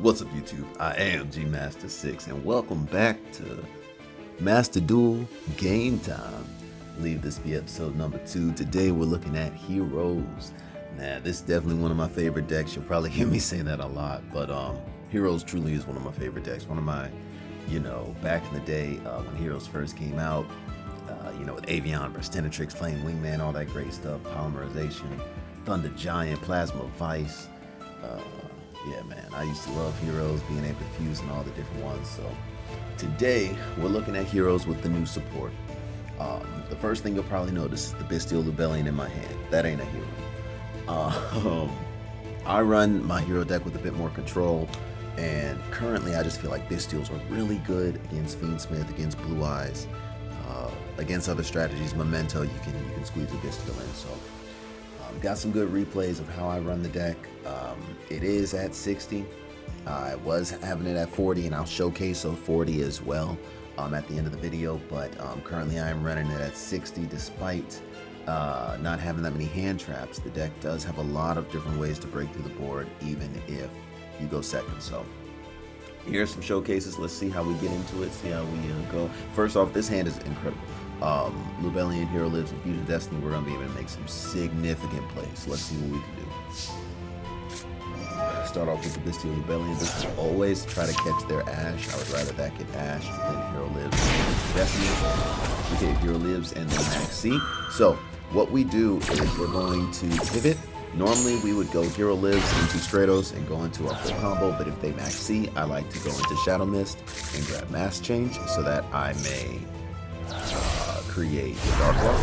What's up, YouTube? I am GmasterSix, and welcome back to Master Duel Gametime. I believe this be episode number 2. Today we're looking at Heroes. Now, this is definitely one of my favorite decks. You'll probably hear me say that a lot, but Heroes truly is one of my favorite decks. One of my, back in the day when Heroes first came out, with Avian, Burstinatrix, Flame Wingman, all that great stuff, Polymerization, Thunder Giant, Plasma Vice. Yeah, man, I used to love Heroes, being able to fuse in all the different ones. So today we're looking at Heroes with the new support. The first thing you'll probably notice is the Bestial Lubellion in my hand. That ain't a hero. I run my hero deck with a bit more control, and currently I just feel like Bestials are really good against Fiendsmith, against Blue Eyes, against other strategies. Memento, you can squeeze a Bestial in. So got some good replays of how I run the deck. It is at 60. I was having it at 40, and I'll showcase a 40 as well at the end of the video, but currently I am running it at 60 despite not having that many hand traps. The deck does have a lot of different ways to break through the board, even if you go second. So here's some showcases. Let's see how we get into it, see how we go. First off, this hand is incredible. Lubellion, Hero Lives, and Fusion Destiny, we're going to be able to make some significant plays. Let's see what we can do. Start off with the Bestial Lubellion. This is always try to catch their Ash. I would rather that get Ash than Hero Lives and Destiny. Okay, Hero Lives and then Max C. So what we do is we're going to pivot. Normally we would go Hero Lives into Stratos and go into our full combo, but if they Max C, I like to go into Shadow Mist and grab Mass Change so that I may create Dark Law.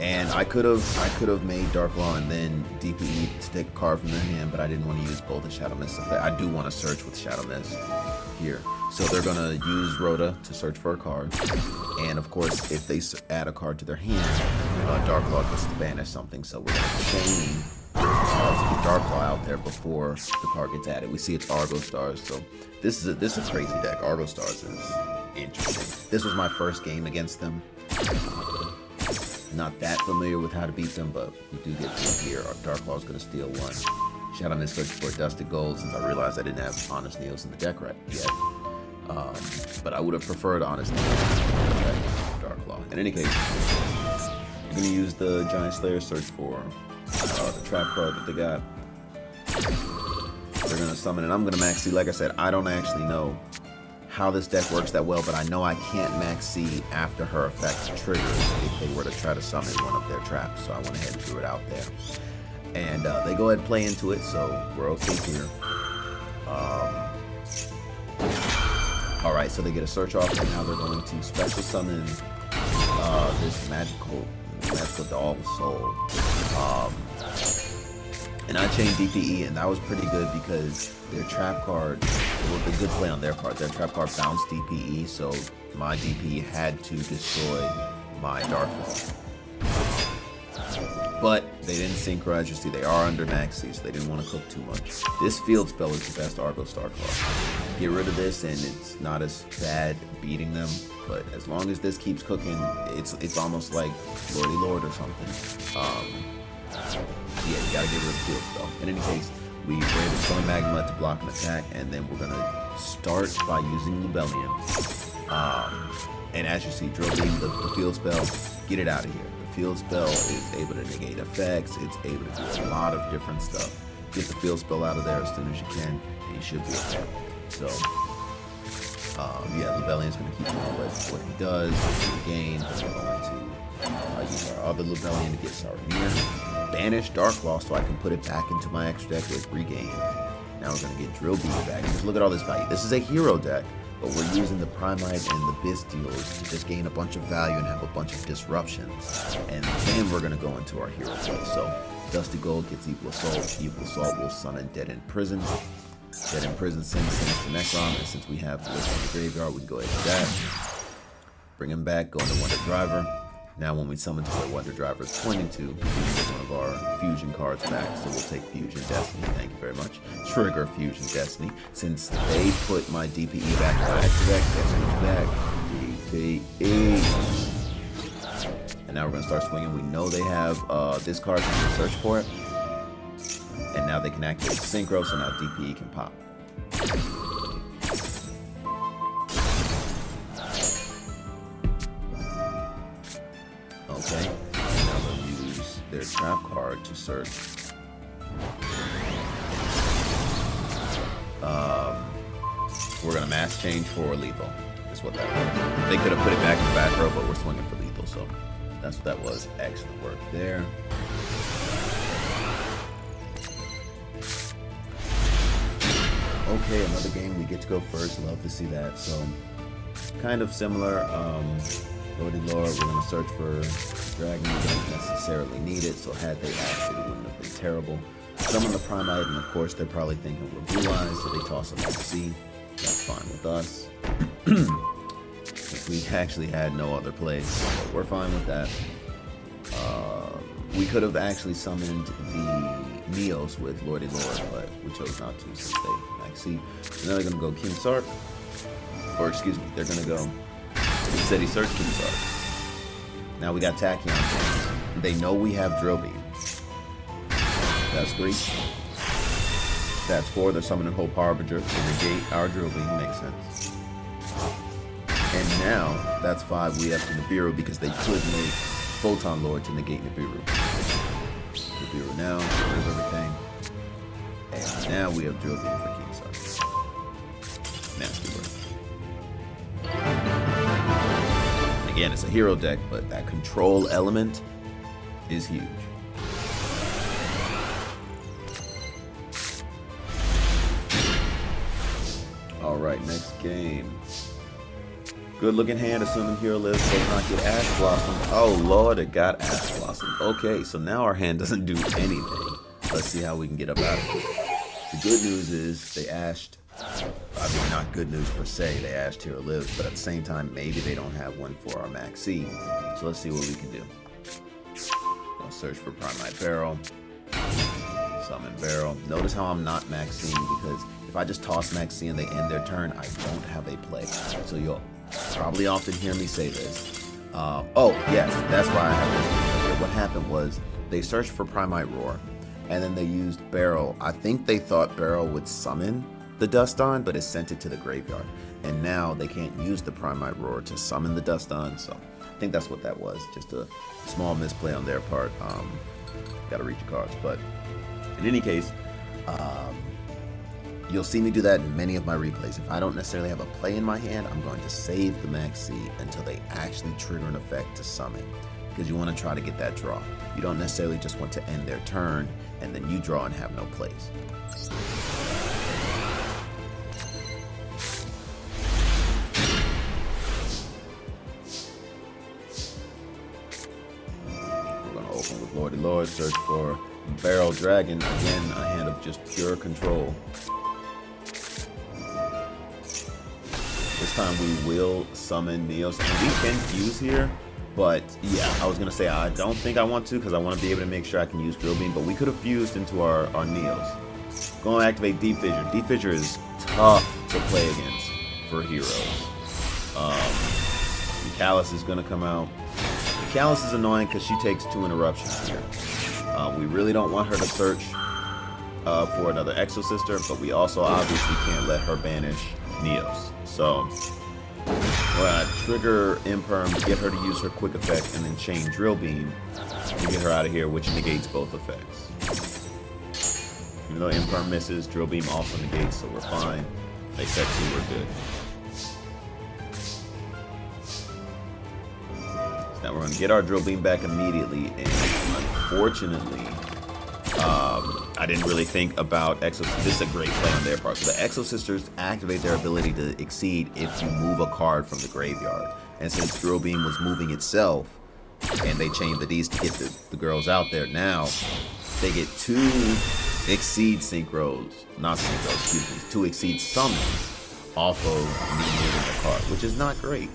And I could have made Dark Law and then DPE to take a card from their hand, but I didn't want to use both the Shadow Mist effect. I do want to search with Shadow Mist here. So they're going to use Rhoda to search for a card. And of course, if they add a card to their hand, Dark Law gets to banish something. So we're going to chain to get Dark Law out there before the card gets added. We see it's Argo Stars. So this is a crazy deck. Argo Stars is interesting. This was my first game against them. Not that familiar with how to beat them, but we do get to here. Our Dark Law is going to steal one. Shadow Mist search for Dusted Gold, since I realized I didn't have Honest Neos in the deck right yet. But I would have preferred Honest Neos. Dark Law. In any case, you're going to use the Giant Slayer search for the trap card that they got. They're going to summon, and I'm going to Max C. Like I said, I don't actually know how this deck works that well, but I know I can't Max C after her effect triggers if they were to try to summon one of their traps. So I went ahead and threw it out there. And they go ahead and play into it, so we're okay here. Alright, so they get a search off, and now they're going to special summon this magical doll soul. And I chained DPE, and that was pretty good because their trap card was a good play on their part. Their trap card bounced DPE, so my DPE had to destroy my Dark Law. But they didn't synchronize. You see, they are under Max C, so they didn't want to cook too much. This field spell is the best Argo Star card. Get rid of this, and it's not as bad beating them. But as long as this keeps cooking, it's almost like Lordy Lord or something. Yeah, you gotta get rid of the field spell. In any case, we were able to summon Magma to block an attack, and then we're gonna start by using Lubellion. And as you see, Drill Beam, the field spell, get it out of here. The field spell is able to negate effects, it's able to do a lot of different stuff. Get the field spell out of there as soon as you can, and you should be okay. So, yeah, Lubellion's gonna keep doing what he does, regain. We're going to use our other Lubellion to get Saramir. Banish Dark Law so I can put it back into my extra deck with Regain. Now we're going to get Drill Beam back. Just look at all this value. This is a hero deck, but we're using the Primite and the Bestials to just gain a bunch of value and have a bunch of disruptions. And then we're going to go into our hero play. So Dusty Gold gets Equal Assault. Equal Assault will summon Dead in Prison. Dead in Prison sends to Necron, and since we have List in the Graveyard, we can go ahead and dash. Bring him back, go into Wonder Driver. Now when we summon to where Wonder Driver is pointing to, we get one of our fusion cards back, so we'll take Fusion Destiny, thank you very much. Trigger Fusion Destiny. Since they put my DPE back in my extra deck, guess who's back? DPE. And now now we're gonna start swinging. We know they have this card, so we can search for it. And now they can activate Synchro, so now DPE can pop. Okay, now they'll use their trap card to search. We're gonna mass change for lethal. Is what that was. They could have put it back in the back row, but we're swinging for lethal, so that's what that was. Excellent work there. Okay, another game. We get to go first. Love to see that. So, kind of similar. Lordy Lord, we're gonna search for Dragon. We don't necessarily need it, so had they asked it, it wouldn't have been terrible. Summon the Primite, and of course they're probably thinking we're blue eyes, so they toss them off C. That's fine with us. We actually had no other place, so we're fine with that. We could have actually summoned the Neos with Lordy Lord, but we chose not to since they max C. So now they're gonna go King Sark, or excuse me, they're gonna go City Search King Sark. Now we got Tachyon. They know we have Drill Beam. That's 3. That's 4. They're summoning Hope Harbinger to negate our Drill Beam. Makes sense. And now, that's 5. We have to Nibiru because they could make Photon Lord to negate Nibiru. Nibiru now, get rid of everything. And now we have Drill Beam for King Sark. Nasty work. Again, it's a hero deck, but that control element is huge. Alright, next game. Good looking hand, assuming Hero lives, does not get Ash Blossom. Oh lord, it got Ash Blossom. Okay, so now our hand doesn't do anything. Let's see how we can get up out of it. The good news is they ashed, I mean not good news per se, they ashed Hero lives, but at the same time maybe they don't have one for our Max C. So let's see what we can do. I'll search for Primite Barrel. Summon Barrel. Notice how I'm not maxing because if I just toss Maxi and they end their turn, I don't have a play. So you'll probably often hear me say this. Oh, yes, that's why I have this. Okay, what happened was they searched for Primite Roar, and then they used Barrel. I think they thought Barrel would summon the Duston, but it sent it to the graveyard. And now they can't use the Primite Roar to summon the Duston, so I think that's what that was. Just a small misplay on their part. Gotta read your cards, but in any case, you'll see me do that in many of my replays. If I don't necessarily have a play in my hand, I'm going to save the Max C until they actually trigger an effect to summon, because you want to try to get that draw. You don't necessarily just want to end their turn and then you draw and have no plays. We're going to open with Lordy Lord, search for Barrel Dragon. Again, a hand of just pure control. This time we will summon Neos, and we can fuse here, but yeah, I was gonna say I don't think I want to because I want to be able to make sure I can use Drill Beam, but we could have fused into our Neos. Going to activate Deep Fissure. Deep Fissure is tough to play against for heroes. Callus is gonna come out. Callus is annoying because she takes 2 interruptions here. We really don't want her to search for another Exo-Sister, but we also obviously can't let her banish Neos. So, trigger Imperm, get her to use her quick effect, and then chain Drill Beam to get her out of here, which negates both effects. Even though Imperm misses, Drill Beam also negates, so we're fine. They set 2, we're good. So now we're going to get our Drill Beam back immediately, and unfortunately, I didn't really think about Exo. This is a great play on their part. So the Exo Sisters activate their ability to exceed if you move a card from the graveyard. And since Drill Beam was moving itself, and they chained the Ds to get the girls out there, now they get 2 exceed synchros, not synchros, excuse me, 2 exceed summons off of me moving a card, which is not great.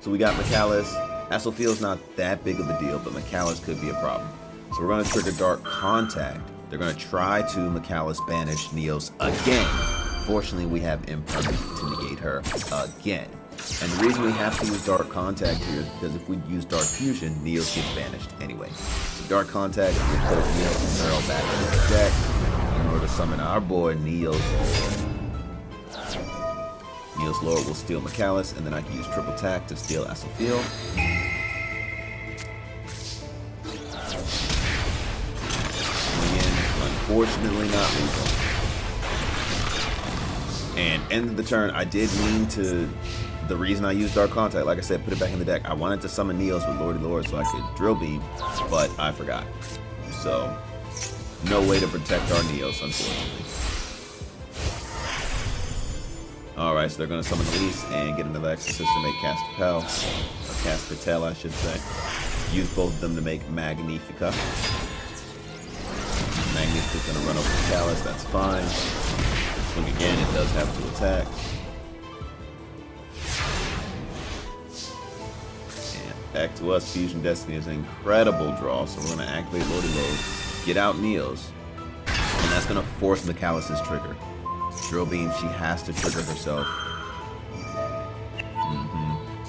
So we got Macallus. Asselfield's not that big of a deal, but Macallus could be a problem. So we're going to trigger Dark Contact. They're going to try to Macallus banish Neos again. Fortunately, we have Impermanent to negate her again. And the reason we have to use Dark Contact here is because if we use Dark Fusion, Neos gets banished anyway. So Dark Contact, we put Neos and Zero back in the deck in order to summon our boy Neos Lord. Neos Lord will steal Mikalis, and then I can use Triple Tack to steal Asophiel. Unfortunately not lethal. And end of the turn, I did mean to, the reason I used Dark Contact, like I said, put it back in the deck. I wanted to summon Neos with Lordy Lord so I could Drill Beam, but I forgot. So, no way to protect our Neos, unfortunately. Alright, so they're going to summon Elise and get another Exorcist to make Casterpel, or Cascatel I should say. Use both of them to make Magnifica. Magnifica's going to run over the Callus, that's fine. Swing again, it does have to attack. And back to us, Fusion Destiny is an incredible draw, so we're going to activate Lordy Lord, get out Neos, and that's going to force Mikalis' trigger. Drill Beam, she has to trigger herself.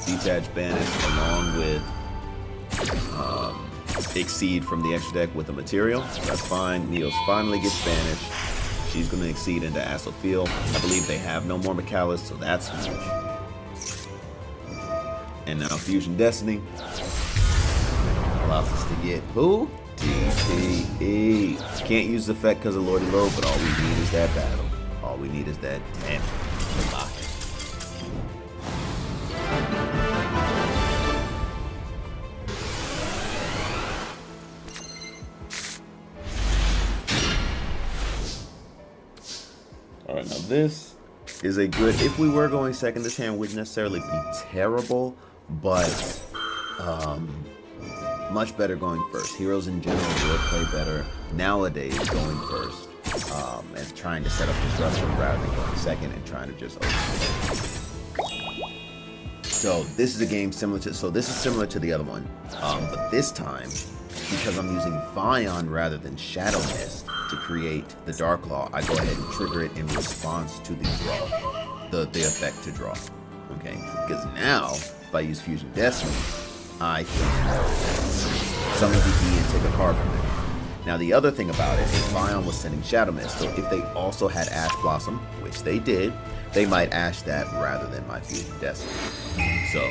Detach Banish along with Exceed from the extra deck with the material. That's fine. Neos finally gets banished. She's going to Exceed into Asophiel. I believe they have no more Mikalis, so that's huge. And now Fusion Destiny allows us to get who? TTE. Can't use the effect because of Lordy Lord, but all we need is that battle. All we need is that damage to lock it. Alright, now this is a good, if we were going second, this hand wouldn't necessarily be terrible, but much better going first. Heroes in general will play better nowadays going first. And trying to set up disruption rather than going second and trying to just open. So this is a game similar to, this is similar to the other one, but this time, because I'm using Vion rather than Shadow Mist to create the Dark Claw, I go ahead and trigger it in response to the draw, the effect to draw. Okay, because now if I use Fusion Destiny, I can summon DE and take a card from it. Now the other thing about it is Vion was sending Shadow Mist, so if they also had Ash Blossom, which they did, they might Ash that rather than my Fusion Destiny. So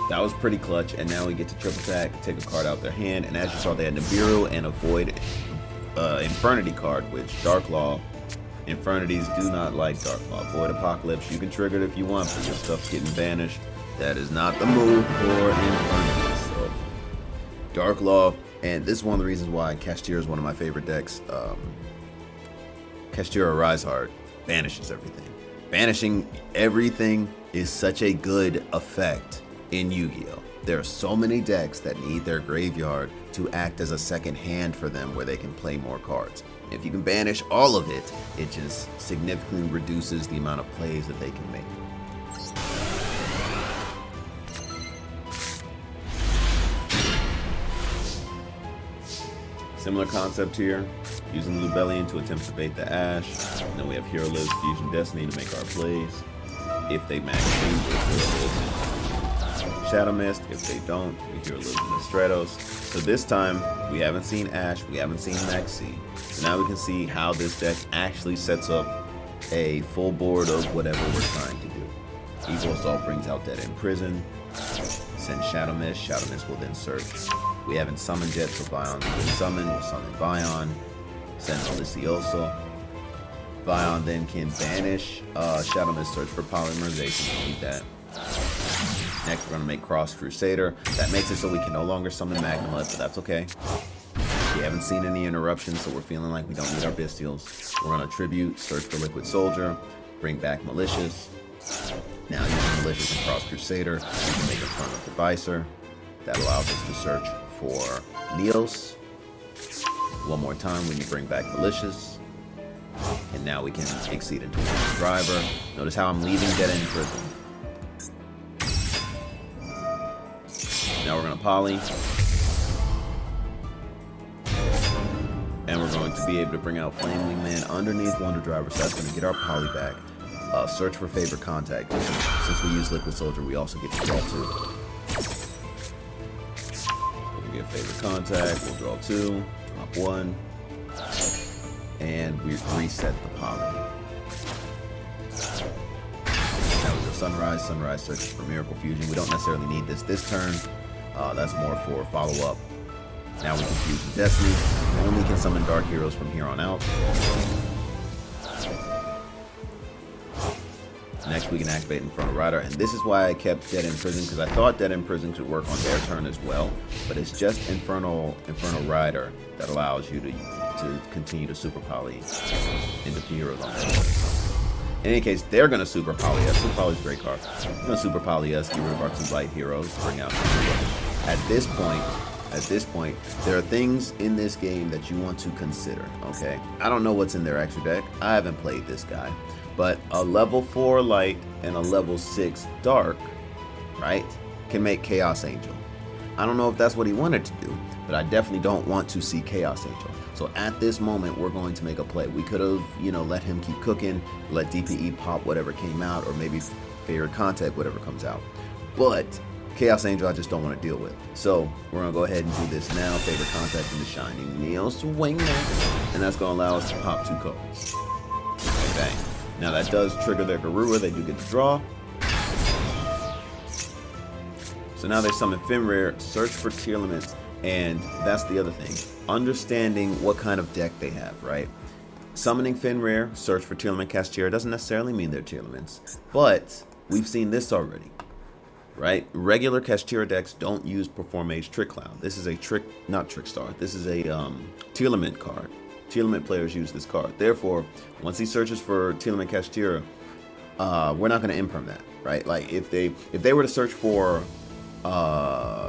that was pretty clutch, and now we get to Triple Attack, take a card out their hand, and as you saw they had Nibiru and a Void Infernity card, which Dark Law, Infernities do not like Dark Law. Void Apocalypse, you can trigger it if you want, but your stuff's getting banished. That is not the move for Infernities. So Dark Law. And this is one of the reasons why Kashtira is one of my favorite decks. Kashtira Riseheart banishes everything. Banishing everything is such a good effect in Yu-Gi-Oh! There are so many decks that need their graveyard to act as a second hand for them where they can play more cards. If you can banish all of it, it just significantly reduces the amount of plays that they can make. Similar concept here, using Lubellion to attempt to bait the Ash. And then we have Hero Lives, Fusion Destiny to make our plays. If they max speed, Shadow Mist. If they don't, we Hero Lives in the Stratos. So this time, we haven't seen Ash, we haven't seen Maxi. So now we can see how this deck actually sets up a full board of whatever we're trying to do. Evil Assault brings out Dead Imprison. Send Shadow Mist. Shadow Mist will then search. We haven't summoned yet, so Vion will summon. We'll summon Vion. Send Delicioso. Vion then can banish Shadow Mist, search for Polymerization. We'll need that. Next, we're going to make Cross Crusader. That makes it so we can no longer summon Magnemite, but that's okay. We haven't seen any interruptions, so we're feeling like we don't need our Bestials. We're going to Tribute, search for Liquid Soldier, bring back Malicious. Now using Malicious and Cross Crusader, we can make a Front of Devicer. That allows us to search for Neos. One more time when you bring back Malicious. And now we can Exceed into one Driver. Notice how I'm leaving Dead in Prison. Now we're going to Poly. And we're going to be able to bring out Flaming Man underneath Wonder Driver, so that's going to get our Poly back. Search for Favorite Contact. since we use Liquid Soldier, we also get to draw 2. We'll get favorite contact, we'll draw 2, drop 1, and we reset the poly. Now we go Sunrise. Sunrise searches for Miracle Fusion. We don't necessarily need this turn. That's more for follow-up. Now we can fuse with Destiny. Only can summon Dark Heroes from here on out. Next we can activate Inferno Rider, and this is why I kept Dead in Prison, because I thought Dead in Prison could work on their turn as well, but it's just Inferno Rider that allows you to continue to Super Poly into heroes on their turn. In any case, they're going to Super Poly us. Super Poly is a great card. They're going to Super Poly us, get rid of our 2 light heroes, bring out At this point, there are things in this game that you want to consider, okay? I don't know what's in their extra deck. I haven't played this guy. But a level 4 light and a level 6 dark, right, can make Chaos Angel. I don't know if that's what he wanted to do, but I definitely don't want to see Chaos Angel. So at this moment, we're going to make a play. We could have, let him keep cooking, let DPE pop whatever came out, or maybe favorite contact, whatever comes out. But Chaos Angel, I just don't want to deal with. So we're going to go ahead and do this now. Favorite contact in the Shining Neo Swingman. And that's going to allow us to pop 2 cards. Okay, bang. Now that does trigger their Garura. They do get to draw. So now they summon Fenrir, search for Tearlaments, and that's the other thing. Understanding what kind of deck they have, right? Summoning Fenrir, search for Tearlament Cashtira doesn't necessarily mean they're Tearlaments, but we've seen this already, right? Regular Cashtira decks don't use Perform Mage Trick Cloud. This is a not Trickstar. This is a Tearlament card. Tearlament players use this card. Therefore, once he searches for Tearlament Cashtira, we're not going to imperm that, right? Like if they were to search for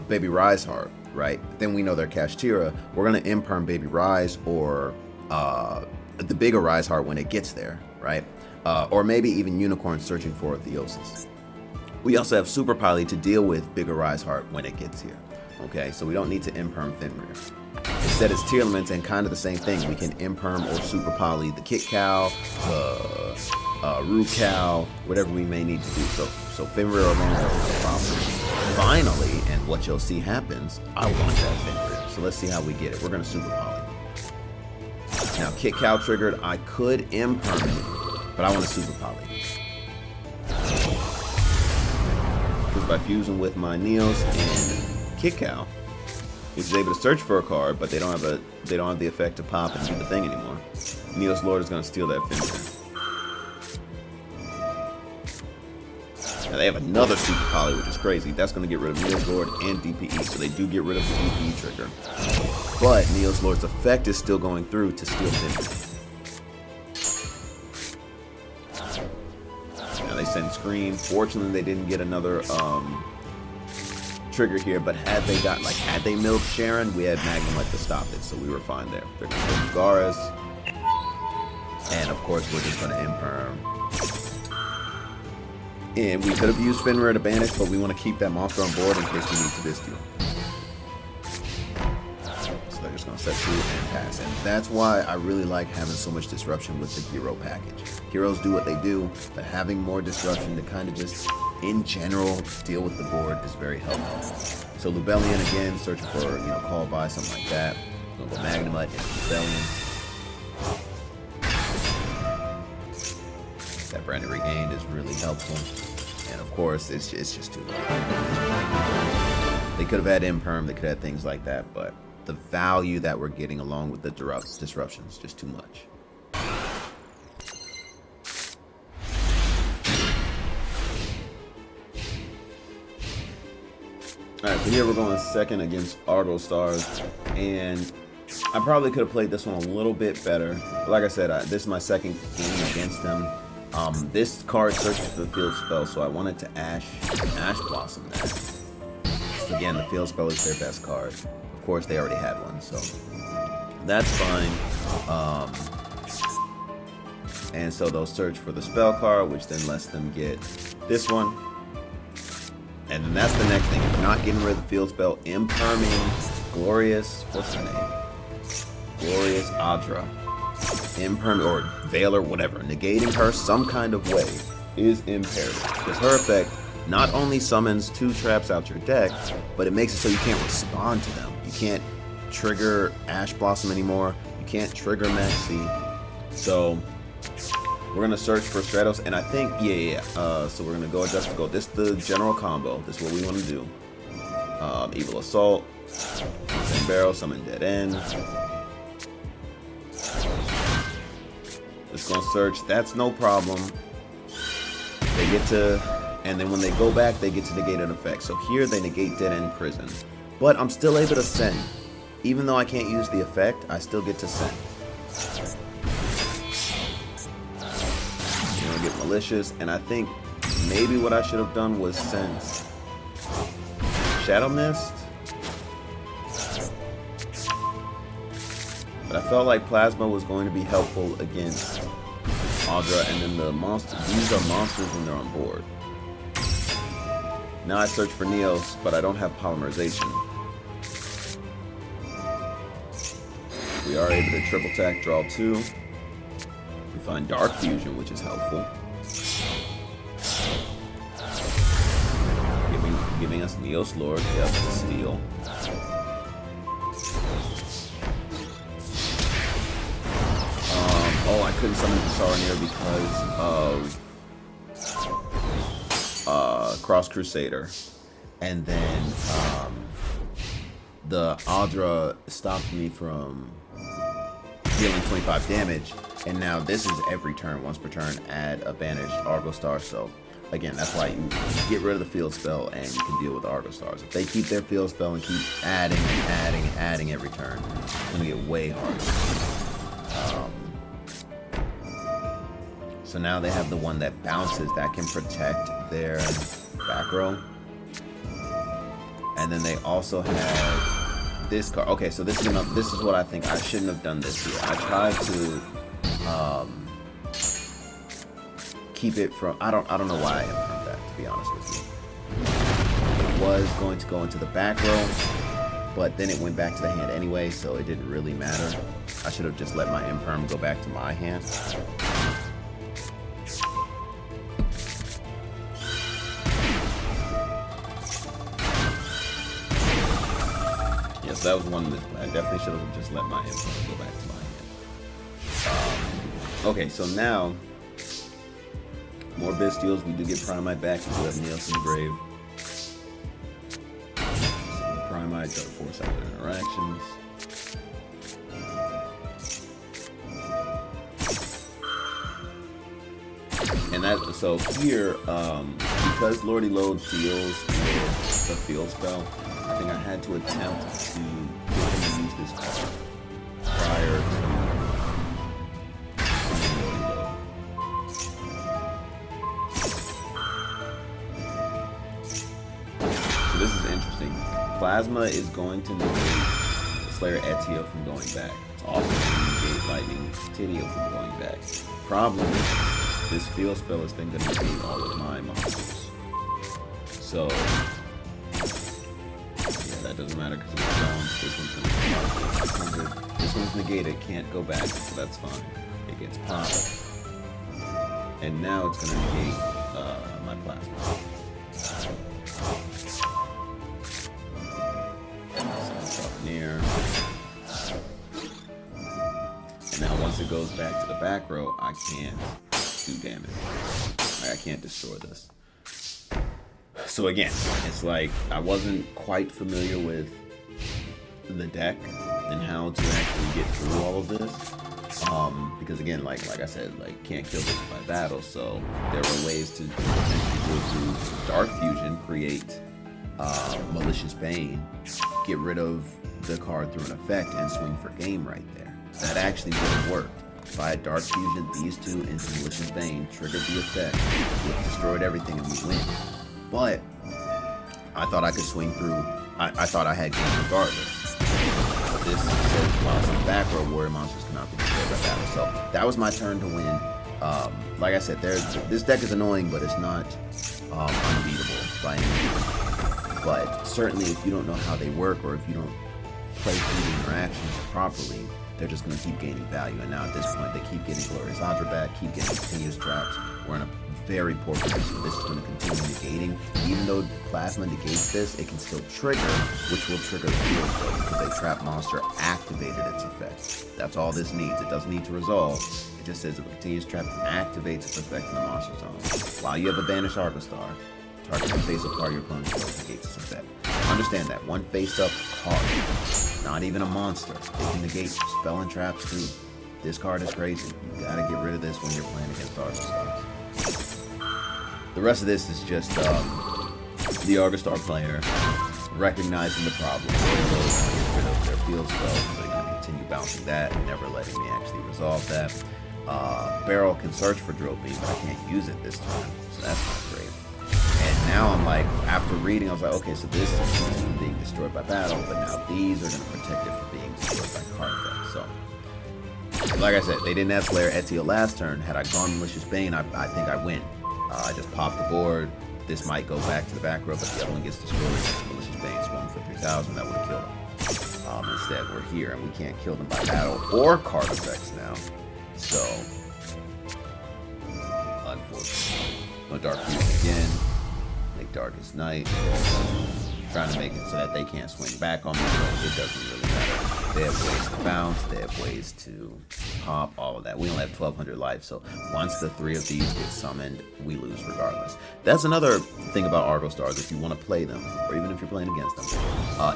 Baby Rise Heart, right? Then we know they're Cashtira. We're going to imperm Baby Rise or the bigger Rise Heart when it gets there, right? Or maybe even Unicorn searching for Theosis. We also have Super Poly to deal with bigger Rise Heart when it gets here. Okay, so we don't need to imperm Fenrir. Instead, it's Tearlaments and kind of the same thing. We can imperm or Super Poly the Kit Cow, the Roo Cow, whatever we may need to do. So Fenrir alone is a problem. Finally, and what you'll see happens, I want that Fenrir. So let's see how we get it. We're going to Super Poly. Now, Kit Cow triggered. I could imperm it, but I want to Super Poly. Because by fusing with my Neos and Kit Cow, he's able to search for a card, but they don't have the effect to pop and do the thing anymore. Neos Lord is going to steal that Fenrir. Now they have another Super Poly, which is crazy. That's going to get rid of Neos Lord and DPE, so they do get rid of the DPE trigger. But Neos Lord's effect is still going through to steal Fenrir. Now they send Scream. Fortunately, they didn't get another trigger here, but had they milled Sharon, we had Magnemite to stop it, so we were fine there. They're going to kill Garas, and of course we're just going to imperm. And we could have used Fenrir to banish, but we want to keep that monster on board in case we need to disc deal. So they're just going to set 2 and pass, and that's why I really like having so much disruption with the hero package. Heroes do what they do, but having more disruption to kind of just in general deal with the board is very helpful. So Lubellion again, searching for call by, something like that. We'll go Magnemite and Lubellion. That Branded Regained is really helpful. And of course, it's just too low. They could have had imperm, they could have had things like that, but the value that we're getting along with the disruption is just too much. Alright, so here we're going second against Argo Stars, and I probably could have played this one a little bit better. But like I said, this is my second game against them. This card searches for the field spell, so I wanted to Ash Blossom that. So again, the field spell is their best card. Of course, they already had one, so that's fine. And so they'll search for the spell card, which then lets them get this one. And then that's the next thing. If we're not getting rid of the field spell, imperming Glorious, what's her name? Glorious Adra. Imperm or Veil or whatever, negating her some kind of way is imperative, because her effect not only summons 2 traps out your deck, but it makes it so you can't respond to them. You can't trigger Ash Blossom anymore. You can't trigger Maxi. So we're gonna search for Stratos, and I think so we're gonna go adjust the goal. This is the general combo. This is what we want to do. Evil Assault, Send Barrel, Summon Dead End. Just gonna search. That's no problem. They get to, and then when they go back, they get to negate an effect. So here they negate Dead End Prison, but I'm still able to send. Even though I can't use the effect, I still get to send. You know, get malicious, and I think maybe what I should have done was sense Shadow Mist. But I felt like Plasma was going to be helpful against Audra, and then the monster. These are monsters when they're on board. Now I search for Neos, but I don't have Polymerization. We are able to triple attack, draw 2. We find Dark Fusion, which is helpful. Giving us Neos Lord, yes, to steal. Oh, I couldn't summon Saronir because of Cross Crusader. And then the Audra stopped me from dealing 25 damage. And now this is every turn. Once per turn, add a banished Argo Star. So again, that's why you get rid of the field spell and you can deal with Argo Stars. If they keep their field spell and keep adding and adding and adding every turn, it's gonna get way harder. So now they have the one that bounces that can protect their back row. And then they also have this card. Okay, so this is what I think. I shouldn't have done this here. I tried to keep it from. I don't know why I improved that, to be honest with you. It was going to go into the back row, but then it went back to the hand anyway, so it didn't really matter. I should have just let my imperm go back to my hand. Yes, that was one that I definitely should have just let my imperm go back to my hand. Okay, so now more Bestials. We do get Primite back. We do have Neos in the grave. So Primite, try to force out their interactions. And that, so here, because Lordy Load deals with the field spell, I think I had to attempt to get him to use this card prior to Lordy Load. So this is interesting. Plasma is going to negate Slayer Etio from going back. It's also going to negate Lightning Tidio from going back. Problem is, this field spell is then going to negate all of my monsters. So that doesn't matter because it's balanced. This one's going to be This one's negated, can't go back, so that's fine. It gets popped. And now it's going to negate my Plasma. Near. And now once it goes back to the back row, I can't do damage. Like, I can't destroy this. So again, it's like I wasn't quite familiar with the deck and how to actually get through all of this. Because again, like I said, like can't kill this by battle. So there were ways to potentially go through Dark Fusion, create Malicious Bane, get rid of the card through an effect, and swing for game right there. That actually would have worked. If I had Dark Fusion, these two into Malicious Bane, triggered the effect, would have destroyed everything and we win. But I thought I could swing through. I thought I had game regardless. This says while in the back row, warrior monsters cannot be destroyed by battle. So that was my turn to win. Like I said, this deck is annoying, but it's not unbeatable by any means. But certainly, if you don't know how they work, or if you don't play through the interactions properly, they're just going to keep gaining value. And now at this point, they keep getting Glorious Audra back, keep getting continuous traps. We're in a very poor position. This is going to continue negating. Even though Plasma negates this, it can still trigger, which will trigger the field spell because a trap monster activated its effect. That's all this needs. It doesn't need to resolve. It just says if a continuous trap activates its effect in the monster zone. While you have a banished Argostar, target one face-up card your opponent's foe negates its effect. Understand that. One face-up card, not even a monster. They can negate spell and traps too. This card is crazy. You gotta get rid of this when you're playing against Argostars. The rest of this is just the Argostar player recognizing the problem. They're going to get rid of their field spell, so they're going to continue bouncing that and never letting me actually resolve that. Barrel can search for Drill Beam, but I can't use it this time, so that's not great. And now I'm like, after reading, I was like, okay, so this is from being destroyed by battle, but now these are going to protect it from being destroyed by card effect. So, like I said, they didn't have Slayer Ezio last turn. Had I gone Malicious Bane, I think I win. I just popped the board. This might go back to the back row, but the other one gets destroyed. Malicious Bane swung for 3,000. That would have killed him. Instead, we're here, and we can't kill them by battle or card effects now. So, unfortunately. I'm going to Dark Fusion again. Make Darkest Night. Trying to make it so that they can't swing back on me, but it doesn't really matter. They have ways to bounce, they have ways to pop, all of that. We only have 1,200 life, so once the 3 of these get summoned, we lose regardless. That's another thing about Argostars, if you want to play them, or even if you're playing against them.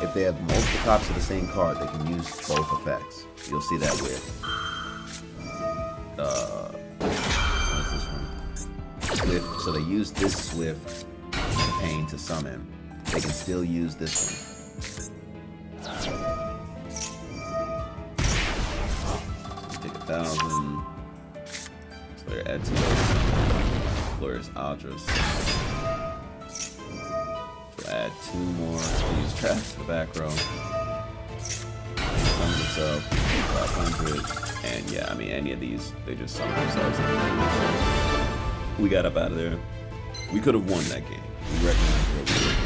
If they have multiple copies of the same card, they can use both effects. You'll see that with... what is this one? Swift. So they use this Swift Pain to summon. They can still use this one. Take 1,000. Slayer Ezio. Glorious Aldrich. So add 2 more. Use traps to the back row. Summon itself. 500. And yeah, I mean, any of these, they just summon themselves. We got up out of there. We could have won that game. We recognize what we did.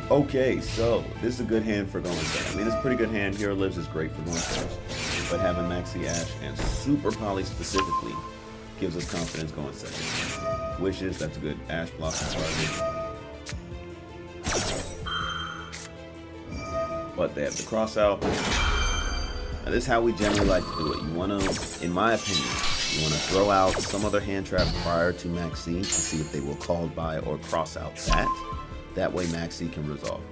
Okay, so this is a good hand for going second. I mean, it's a pretty good hand. Hero Lives is great for going first, but having Maxi Ash and Super Poly specifically gives us confidence going second. Wishes, that's a good Ash Blossom target. But they have the cross out. Now, this is how we generally like to do it. You want to, in my opinion, you want to throw out some other hand trap prior to Maxi to see if they will call by or cross out that. That way Maxi can resolve.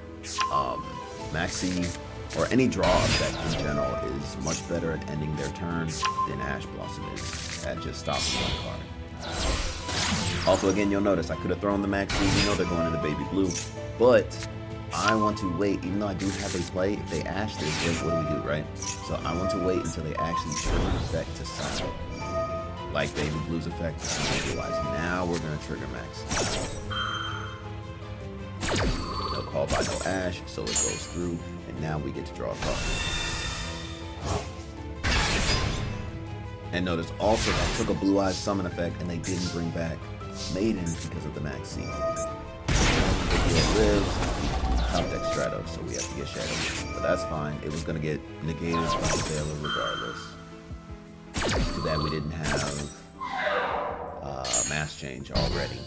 Maxi, or any draw effect in general, is much better at ending their turn than Ash Blossom is at just stopping one card. Also, again, you'll notice I could have thrown the Maxi. You know they're going into Baby Blue. But I want to wait, even though I do have a play, if they Ash this, what do we do, right? So I want to wait until they actually trigger an effect to summon. Like Baby Blue's effect to summon Blue Eyes. Now we're going to trigger Maxi. No call by no Ash, so it goes through, and now we get to draw a card. And notice also that took a Blue Eyes summon effect, and they didn't bring back Maidens because of the Maxi. It lives, top deck Stratos, so we have to get Shadow. But that's fine. It was going to get negated by the Veiler regardless. Too bad we didn't have Mass Change already.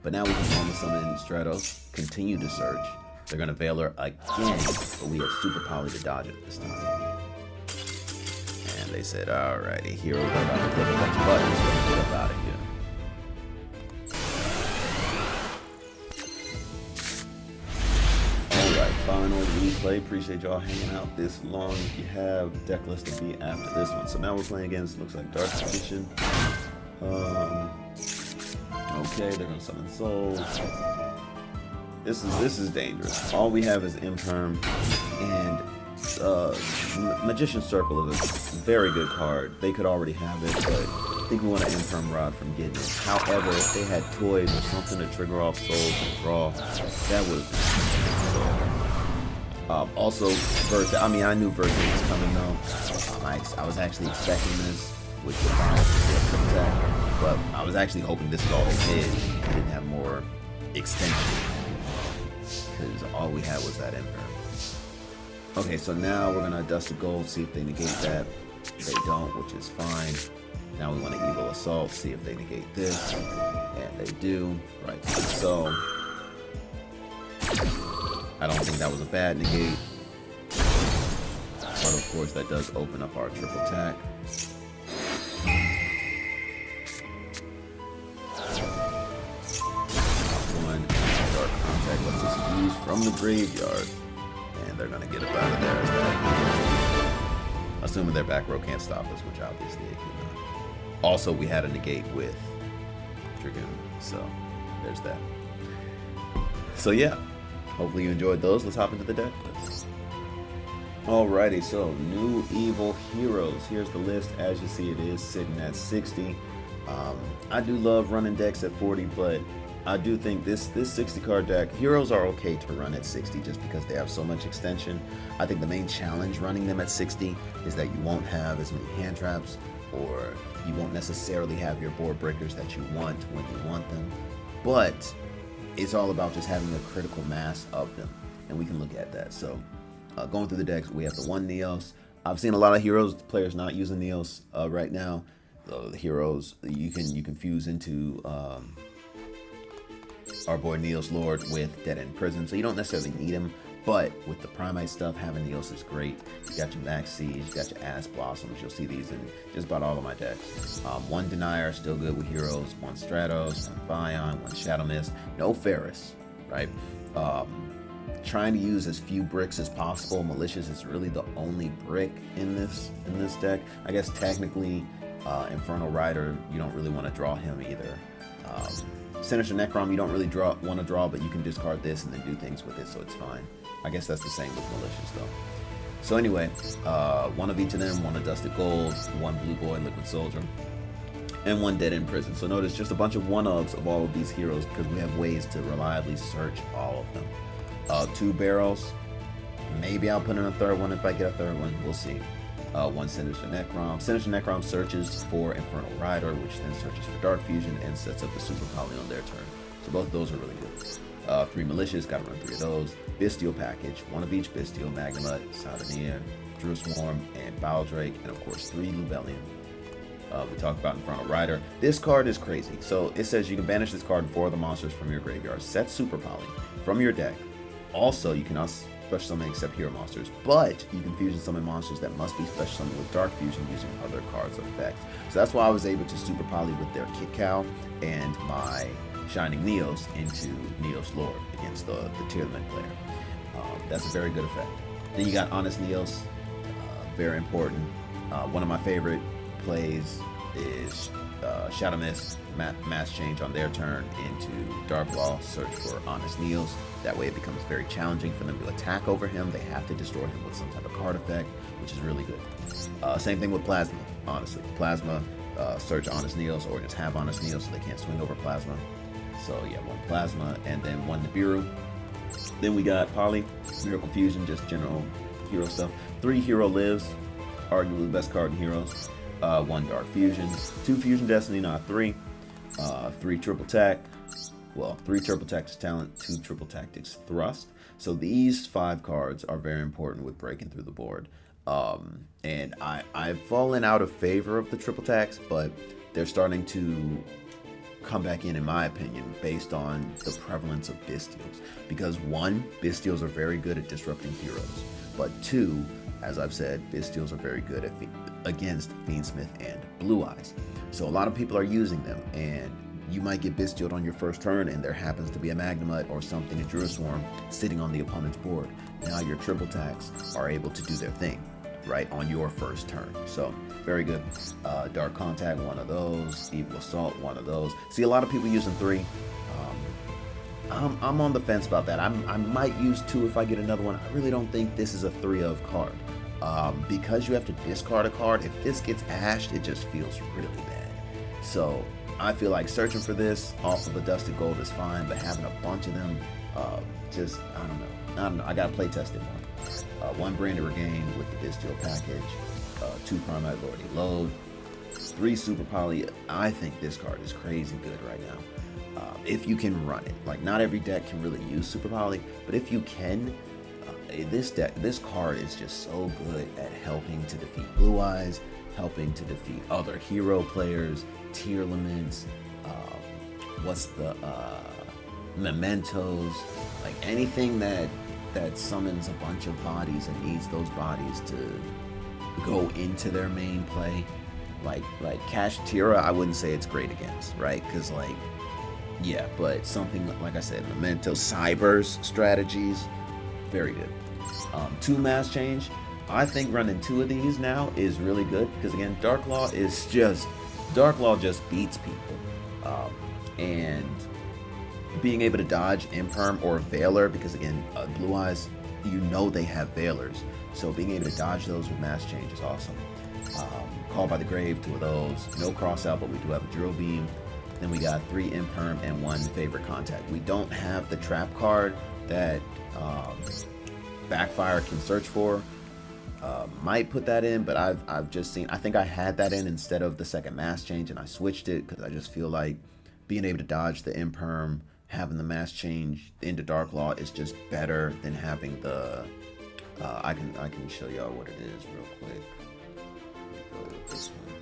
But now we can normal summon Stratos, continue to search. They're going to Veiler again, but we have Super Poly to dodge it this time. And they said, alrighty, here we're about to click a bunch of buttons, let's get up out of here. Alright, final replay. Appreciate y'all hanging out this long. If you have deck list to be after this one. So now we're playing against, looks like Dark Magician. Okay, they're gonna summon souls. This is dangerous. All we have is Imperm, and Magician's Circle is a very good card. They could already have it, but I think we want to Imperm Rod from getting it. However, if they had toys or something to trigger off souls and draw, that would have been also, I mean, I knew Vertex was coming though. I was actually expecting this with the final attack. But I was actually hoping this is all they did. They didn't have more extension. Because all we had was that Emperor. Okay, so now we're going to dust the gold, see if they negate that. They don't, which is fine. Now we want to Evil Assault, see if they negate this. And they do. Right. So I don't think that was a bad negate. But of course that does open up our triple attack. One Dark Contact lets us use from the graveyard. And they're gonna get up out of there as that. Assuming their back row can't stop us, which obviously it cannot. Also, we had a negate with Dragoon, so there's that. So yeah, hopefully you enjoyed those. Let's hop into the deck list. Alrighty, so new evil heroes. Here's the list. As you see, it is sitting at 60. I do love running decks at 40, but I do think this 60 card deck, heroes are okay to run at 60 just because they have so much extension. I think the main challenge running them at 60 is that you won't have as many hand traps, or you won't necessarily have your board breakers that you want when you want them. But it's all about just having a critical mass of them, and we can look at that. So going through the decks, we have the one Neos. I've seen a lot of heroes players not using Neos right now. The heroes you can fuse into our boy Neos Lord with Dead End Prison, so you don't necessarily need him. But with the Primite stuff, having Neos is great. You got your Max Siege, you got your Ass Blossoms. You'll see these in just about all of my decks. One Denier, still good with heroes. One Stratos, one Bion, one Shadow Mist. No Ferris, right? Trying to use as few bricks as possible. Malicious is really the only brick in this deck. I guess technically, Infernal Rider, you don't really want to draw him either. Sinister Necrom, you don't really want to draw, but you can discard this and then do things with it, so it's fine. I guess that's the same with Malicious, though. So anyway, one of each of them, one of Dusted Gold, one Blue Boy, Liquid Soldier, and one Dead End Prison. So notice just a bunch of one-ofs of all of these heroes because we have ways to reliably search all of them. 2 barrels. Maybe I'll put in a third one if I get a third one. We'll see. One Sinister Necrom. Sinister Necrom searches for Infernal Rider, which then searches for Dark Fusion and sets up the Super Poly on their turn. So both of those are really good. 3 Malicious, gotta run 3 of those. Bestial package, 1 of each Bestial, Magnemite, Saturnier, Drew Swarm, and Baldrake, and of course 3 Lubellion. We talked about Infernal Rider. This card is crazy. So it says you can banish this card and 4 of the monsters from your graveyard. Set Super Poly from your deck. Also, you can special summon except hero monsters, but you can fusion summon monsters that must be special summoned with Dark Fusion using other cards' effects. So that's why I was able to Super Poly with their Kick Cow and my Shining Neos into Neos Lord against the Tier Limit player. That's a very good effect. Then you got Honest Neos, very important. One of my favorite plays is Shadow Mist, Mass Change on their turn into Dark Law, search for Honest Neos. That way it becomes very challenging for them to attack over him. They have to destroy him with some type of card effect, which is really good. Same thing with Plasma, honestly. Plasma, search Honest Neos or just have Honest Neos so they can't swing over Plasma. So yeah, 1 Plasma and then 1 Nibiru. Then we got Poly, Miracle Fusion, just general hero stuff. 3 Hero Lives, arguably the best card in Heroes. 1 Dark Fusion, 2 Fusion Destiny, not 3. 3 Triple Attack. Well, 3 Triple Tactics Talent, 2 Triple Tactics Thrust. So these 5 cards are very important with breaking through the board. And I've fallen out of favor of the Triple Tax, but they're starting to come back in my opinion, based on the prevalence of Bestials. Because 1, Bestials are very good at disrupting heroes. But 2, as I've said, Bestials are very good against Fiendsmith and Blue Eyes. So a lot of people are using them, and you might get Bestialed on your first turn and there happens to be a Magnemite or something, a Drew Swarm, sitting on the opponent's board. Now your triple attacks are able to do their thing, right, on your first turn. So, very good. Dark Contact, 1 of those. Evil Assault, 1 of those. See a lot of people using 3. I'm on the fence about that. I might use 2 if I get another one. I really don't think this is a 3 of card. Because you have to discard a card, if this gets ashed, it just feels really bad. So I feel like searching for this off of a Dusted Gold is fine, but having a bunch of them, just, I don't know. I gotta play test it more. 1 Branded Regain with the Bestial package, 2 Primite Lordy Load, 3 Super Poly. I think this card is crazy good right now. If you can run it. Like, not every deck can really use Super Poly, but if you can, this card is just so good at helping to defeat Blue Eyes, helping to defeat other hero players, tier limits, what's the mementos, like anything that summons a bunch of bodies and needs those bodies to go into their main play. Like Kashtira, I wouldn't say it's great against, right? Because like, yeah, but something like I said, memento, cybers, strategies, very good. 2 mass change. I think running 2 of these now is really good because again, Darklaw just beats people, and being able to dodge Imperm or Veiler, because again, Blue Eyes, you know they have Veilers, so being able to dodge those with mass change is awesome. Call by the Grave, 2 of those. No cross out, but we do have a Drill Beam. Then we got 3 Imperm and 1 Favorite Contact. We don't have the Trap card that Backfire can search for. Might put that in, but I've just seen, I think I had that in instead of the second mass change, and I switched it because I just feel like being able to dodge the Imperm, having the mass change into Darklaw is just better than having the I can show y'all what it is real quick. Go with this one.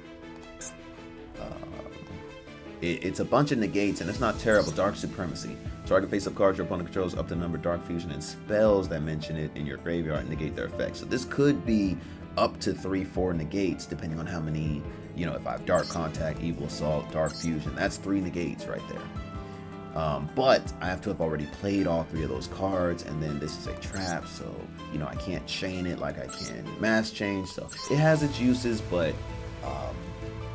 It's a bunch of negates, and it's not terrible. Dark Supremacy. Target face-up cards your opponent controls up to number Dark Fusion, and spells that mention it in your graveyard negate their effects. So this could be up to 3-4 negates, depending on how many, you know, if I have Dark Contact, Evil Assault, Dark Fusion, that's 3 negates right there. But I have to have already played all 3 of those cards, and then this is a trap, so, you know, I can't chain it like I can mass change. So it has its uses, but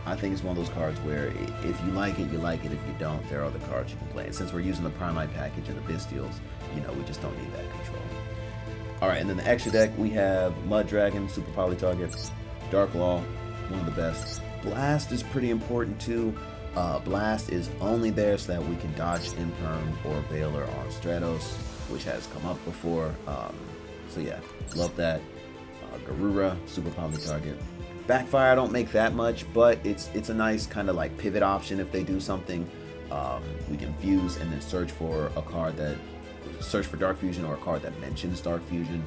I think it's one of those cards where if you like it, you like it. If you don't, there are other cards you can play. And since we're using the Primite package and the Bystials, you know, we just don't need that control. Alright, and then the extra deck, we have Mud Dragon, Super Poly Target, Darklaw, one of the best. Blast is pretty important too. Blast is only there so that we can dodge Imperm or Veiler on Stratos, which has come up before. So yeah, love that. Garura, Super Poly Target. Backfire, I don't make that much, but it's a nice kind of like pivot option if they do something. We can fuse and then search for a card search for Dark Fusion or a card that mentions Dark Fusion.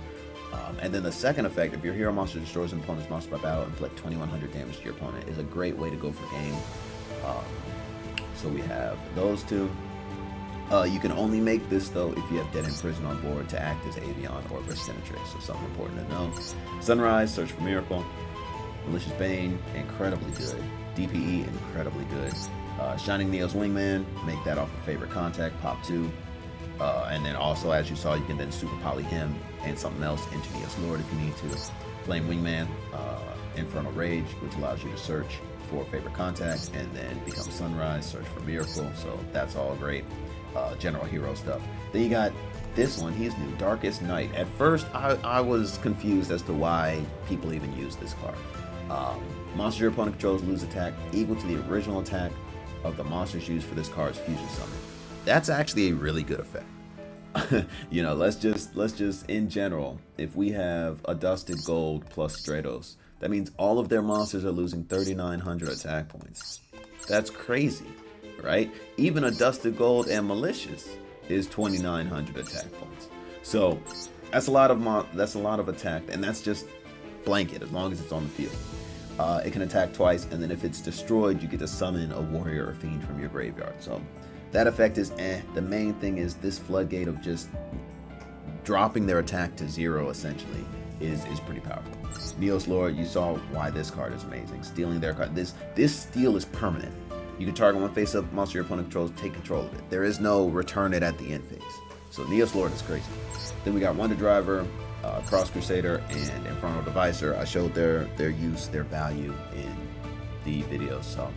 And then the second effect, if your hero monster destroys an opponent's monster by battle, inflict 2100 damage to your opponent, is a great way to go for game. So we have those 2. You can only make this though if you have Dead Imprison on board to act as Avion or Penetrator, so something important to know. Sunrise, search for Miracle. Malicious Bane, incredibly good. DPE, incredibly good. Shining Neo's Wingman, make that off of Favorite Contact, pop 2. And then also, as you saw, you can then Super Poly him and something else into Neo's Lord if you need to. Flame Wingman, Infernal Rage, which allows you to search for Favorite Contact, and then become Sunrise, search for Miracle, so that's all great. General hero stuff. Then you got this one, he's new, Darkest Night. At first, I was confused as to why people even use this card. Monster your opponent controls lose attack equal to the original attack of the monsters used for this card's fusion summon. That's actually a really good effect. You know, let's just in general, if we have a Dusted Gold plus Stratos, that means all of their monsters are losing 3,900 attack points. That's crazy, right? Even a Dusted Gold and Malicious is 2,900 attack points. So that's a lot of attack, and that's just blanket as long as it's on the field. It can attack twice, and then if it's destroyed, you get to summon a warrior or fiend from your graveyard. So that effect is The main thing is this floodgate of just dropping their attack to 0 essentially is pretty powerful. Neo's Lord, you saw why this card is amazing. Stealing their card. This steal is permanent. You can target one face-up monster your opponent controls, take control of it. There is no return it at the end phase. So Neo's Lord is crazy. Then we got Wonder Driver, Cross Crusader, and Infernal Devicer. I showed their use, their value in the video. So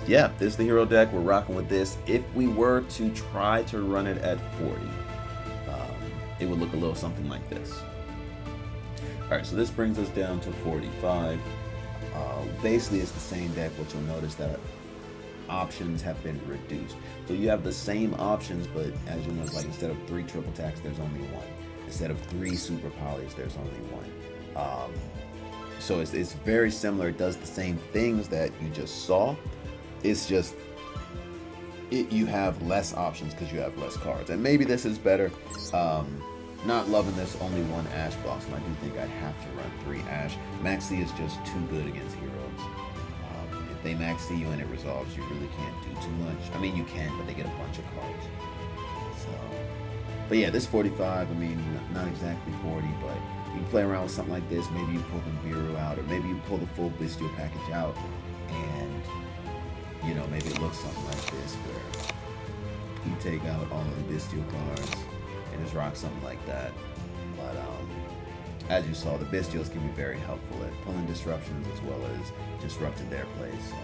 yeah, this is the hero deck. We're rocking with this. If we were to try to run it at 40, it would look a little something like this. Alright, so this brings us down to 45. Basically it's the same deck, but you'll notice that options have been reduced. So you have the same options, but as you know, like instead of 3 triple attacks, there's only 1. Instead of 3 super polys, there's only 1. So it's very similar. It does the same things that you just saw. It's just you have less options because you have less cards, and maybe this is better. Not loving this only one Ash blossom. I do think I'd have to run 3 Ash. Max C is just too good against heroes. If they Max C you and it resolves, you really can't do too much. I mean, you can, but they get a bunch of cards. So, but yeah, this 45, I mean, not exactly 40, but you can play around with something like this. Maybe you pull the Bureau out, or maybe you pull the full Bestial package out, and, you know, maybe it looks something like this, where you take out all of the Bestial cards, and just rock something like that. But as you saw, the Bestials can be very helpful at pulling disruptions as well as disrupting their plays. So,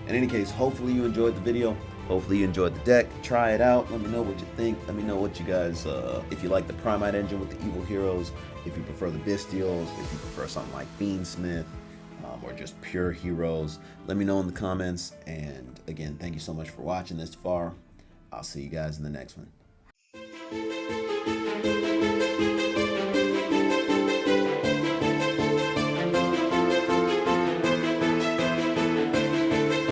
in any case, hopefully you enjoyed the video. Hopefully you enjoyed the deck. Try it out. Let me know what you think. Let me know what you guys, if you like the Primite engine with the evil heroes, if you prefer the Bestials, if you prefer something like Fiendsmith, or just pure heroes. Let me know in the comments. And again, thank you so much for watching this far. I'll see you guys in the next one.